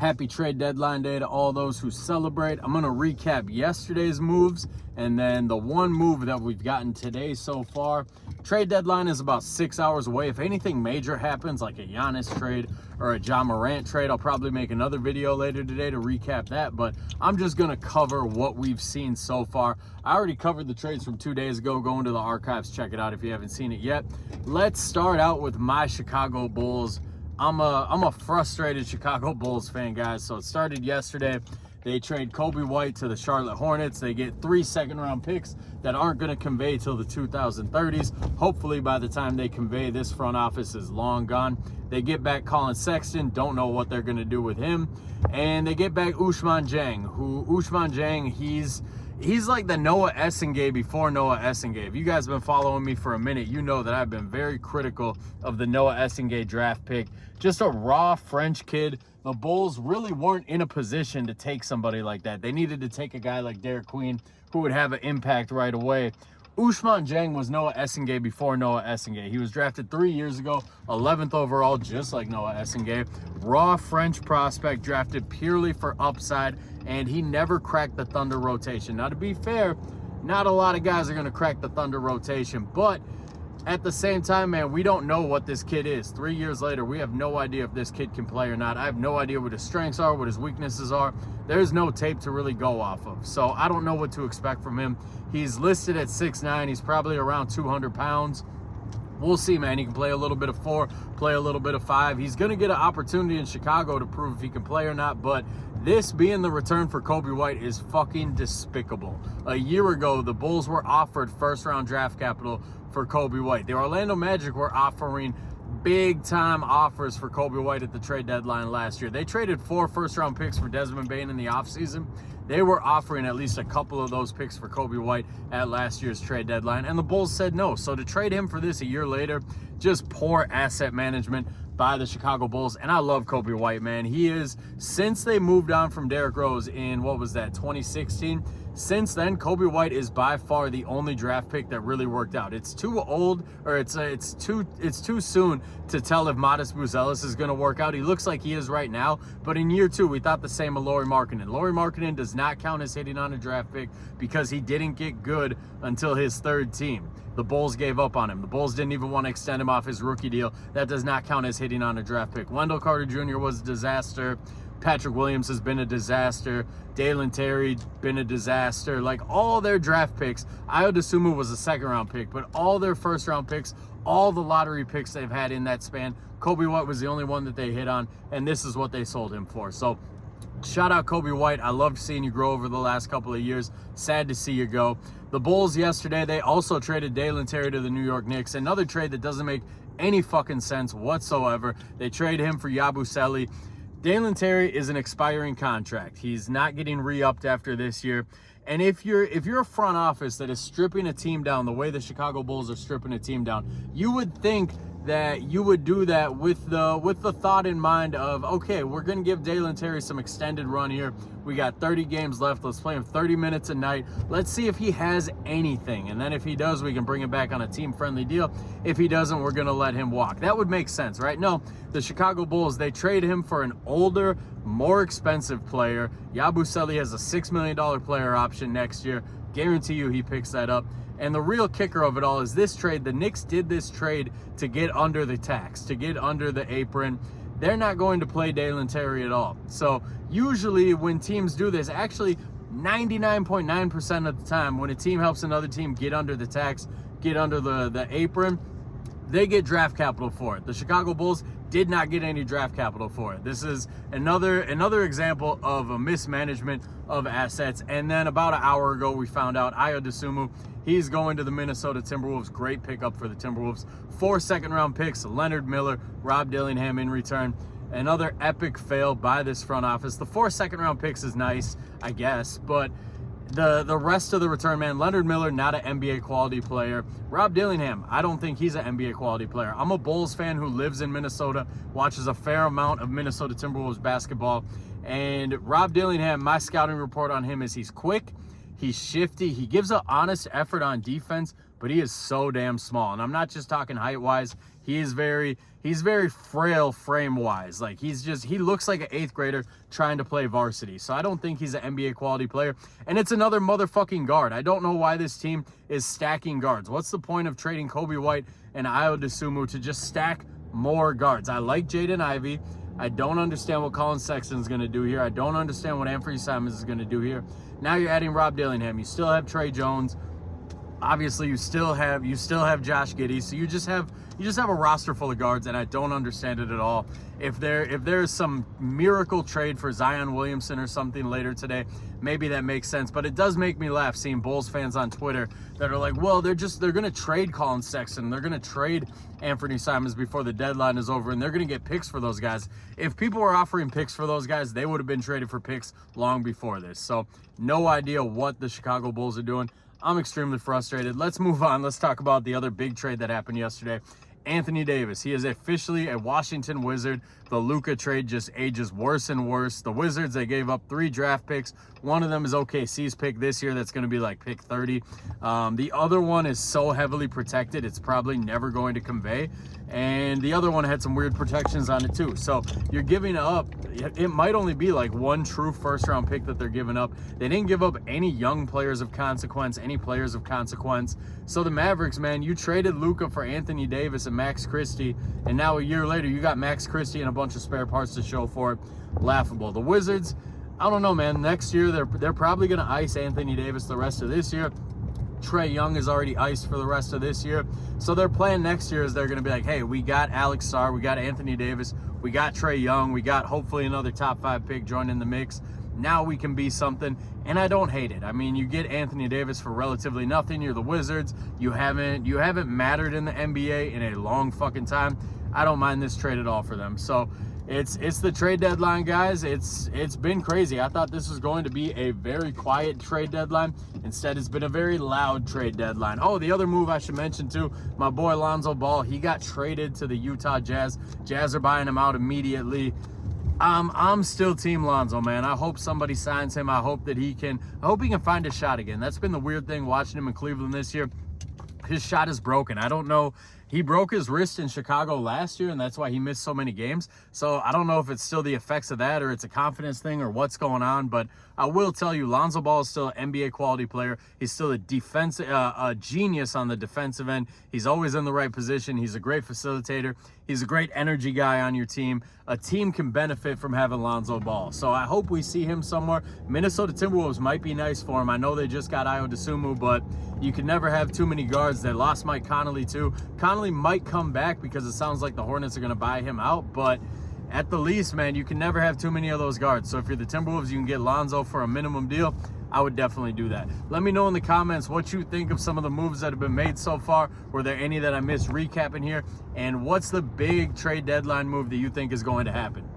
Happy trade deadline day to all those who celebrate. I'm going to recap yesterday's moves and then the one move that we've gotten today so far. Trade deadline is about 6 hours away. If anything major happens, like a Giannis trade or a Ja Morant trade, I'll probably make another video later today to recap that. But I'm just going to cover what we've seen so far. I already covered the trades from 2 days ago. Go into the archives, check it out if you haven't seen it yet. Let's start out with my Chicago Bulls. I'm a frustrated Chicago Bulls fan, guys. So it started yesterday. They trade Coby White to the Charlotte Hornets. They get 3 second-round picks that aren't going to convey till the 2030s. Hopefully, by the time they convey, this front office is long gone. They get back Colin Sexton. Don't know what they're going to do with him. And they get back Ousmane Dieng, he's like the Noah Essengay before Noah Essengay. If you guys have been following me for a minute, you know that I've been very critical of the Noah Essengay draft pick. Just a raw French kid. The Bulls really weren't in a position to take somebody like that. They needed to take a guy like Derek Queen who would have an impact right away. Ousmane Dieng was Noah Essengay before Noah Essengay. He was drafted 3 years ago, 11th overall, just like Noah Essengay. Raw French prospect, drafted purely for upside, and he never cracked the Thunder rotation. Now, to be fair, not a lot of guys are going to crack the Thunder rotation, but at the same time, man, we don't know what this kid is. 3 years later, we have no idea if this kid can play or not. I have no idea what his strengths are, what his weaknesses are. There's no tape to really go off of. So I don't know what to expect from him. He's listed at 6'9". He's probably around 200 pounds. We'll see, man. He can play a little bit of 4, play a little bit of 5. He's going to get an opportunity in Chicago to prove if he can play or not, but this being the return for Coby White is fucking despicable. A year ago, the Bulls were offered first-round draft capital for Coby White. The Orlando Magic were offering big-time offers for Coby White at the trade deadline last year. They traded 4 first-round picks for Desmond Bane in the offseason. They were offering at least a couple of those picks for Coby White at last year's trade deadline, and the Bulls said no. So to trade him for this a year later, just poor asset management by the Chicago Bulls. And I love Coby White, man. He is, since they moved on from Derrick Rose in, 2016, since then, Coby White is by far the only draft pick that really worked out. It's too old, or it's too soon to tell if Modest Buzelis is going to work out. He looks like he is right now, but in year 2, we thought the same of Lauri Markkanen. Lauri Markkanen does not count as hitting on a draft pick because he didn't get good until his 3rd team. The Bulls gave up on him. The Bulls didn't even want to extend him off his rookie deal. That does not count as hitting on a draft pick. Wendell Carter Jr. was a disaster. Patrick Williams has been a disaster. Dalen Terry been a disaster. Like, all their draft picks, Ayo Dosunmu was a 2nd-round pick, but all their first-round picks, all the lottery picks they've had in that span, Coby White was the only one that they hit on, and this is what they sold him for. So shout out Coby White. I loved seeing you grow over the last couple of years. Sad to see you go. The Bulls yesterday, they also traded Dalen Terry to the New York Knicks. Another trade that doesn't make any fucking sense whatsoever. They trade him for Yabusele. Dalen Terry is an expiring contract. He's not getting re-upped after this year. And if you're a front office that is stripping a team down the way the Chicago Bulls are stripping a team down, you would think that you would do that with the thought in mind of, okay, we're going to give Dalen Terry some extended run here. We got 30 games left. Let's play him 30 minutes a night. Let's see if he has anything. And then if he does, we can bring him back on a team-friendly deal. If he doesn't, we're going to let him walk. That would make sense, right? No, the Chicago Bulls, they trade him for an older, more expensive player. Yabusele has a $6 million player option next year. Guarantee you he picks that up. And the real kicker of it all is this trade. The Knicks did this trade to get under the tax, to get under the apron. They're not going to play Dalen Terry at all. So usually when teams do this, actually 99.9% of the time, when a team helps another team get under the tax, get under the apron, they get draft capital for it. The Chicago Bulls did not get any draft capital for it. This is another example of a mismanagement of assets. And then about an hour ago, we found out Ayo Dosunmu, he's going to the Minnesota Timberwolves. Great pickup for the Timberwolves. 4 second-round picks, Leonard Miller, Rob Dillingham in return. Another epic fail by this front office. The 4 second-round picks is nice, I guess, but the rest of the return, man, Leonard Miller, not an NBA quality player. Rob Dillingham, I don't think he's an NBA quality player. I'm a Bulls fan who lives in Minnesota, watches a fair amount of Minnesota Timberwolves basketball. And Rob Dillingham, my scouting report on him is he's quick, he's shifty, he gives an honest effort on defense, but he is so damn small. And I'm not just talking height-wise. He's very he's very frail frame-wise. Like, he looks like an 8th grader trying to play varsity. So I don't think he's an NBA quality player. And it's another motherfucking guard. I don't know why this team is stacking guards. What's the point of trading Coby White and Ayo Dosunmu to just stack more guards? I like Jaden Ivey. I don't understand what Colin Sexton is going to do here. I don't understand what Anfernee Simons is going to do here. Now you're adding Rob Dillingham. You still have Trey Jones. Obviously, you still have Josh Giddey. So you just have a roster full of guards, and I don't understand it at all. If there's some miracle trade for Zion Williamson or something later today, maybe that makes sense. But it does make me laugh seeing Bulls fans on Twitter that are like, well, they're going to trade Colin Sexton. They're going to trade Anfernee Simons before the deadline is over, and they're going to get picks for those guys. If people were offering picks for those guys, they would have been traded for picks long before this. So no idea what the Chicago Bulls are doing. I'm extremely frustrated. Let's move on. Let's talk about the other big trade that happened yesterday. Anthony Davis. He is officially a Washington Wizard. The Luka trade just ages worse and worse. The Wizards, they gave up 3 draft picks. One of them is OKC's pick this year. That's going to be like pick 30. The other one is so heavily protected, it's probably never going to convey. And the other one had some weird protections on it too. So you're giving up, it might only be like 1 true first-round pick that they're giving up. They didn't give up any young players of consequence, any players of consequence. So the Mavericks, man, you traded Luka for Anthony Davis and Max Christie, and now a year later you got Max Christie and a bunch of spare parts to show for it. Laughable. The Wizards, I don't know, man. Next year they're probably going to ice Anthony Davis the rest of this year. Trae Young is already iced for the rest of this year. So their plan next year is they're going to be like, hey, we got Alex Sarr, we got Anthony Davis, we got Trae Young, we got hopefully another top 5 pick joining the mix. Now we can be something, and I don't hate it. I mean, you get Anthony Davis for relatively nothing. You're the Wizards. You haven't mattered in the NBA in a long fucking time. I don't mind this trade at all for them. So it's the trade deadline, guys. It's been crazy. I thought this was going to be a very quiet trade deadline. Instead, it's been a very loud trade deadline. Oh, the other move I should mention too, my boy Lonzo Ball, he got traded to the Utah Jazz. Jazz are buying him out immediately. I'm still Team Lonzo, man. I hope somebody signs him. I hope he can find a shot again. That's been the weird thing watching him in Cleveland this year. His shot is broken. I don't know. He broke his wrist in Chicago last year, and that's why he missed so many games. So I don't know if it's still the effects of that or it's a confidence thing or what's going on, but I will tell you, Lonzo Ball is still an NBA quality player. He's still a genius on the defensive end. He's always in the right position. He's a great facilitator. He's a great energy guy on your team. A team can benefit from having Lonzo Ball. So I hope we see him somewhere. Minnesota Timberwolves might be nice for him. I know they just got Ayo Dosunmu, but you can never have too many guards. They lost Mike Conley too. Conley might come back because it sounds like the Hornets are going to buy him out, but at the least, man, you can never have too many of those guards. So if you're the Timberwolves, you can get Lonzo for a minimum deal. I would definitely do that. Let me know in the comments what you think of some of the moves that have been made so far. Were there any that I missed recapping here? And what's the big trade deadline move that you think is going to happen?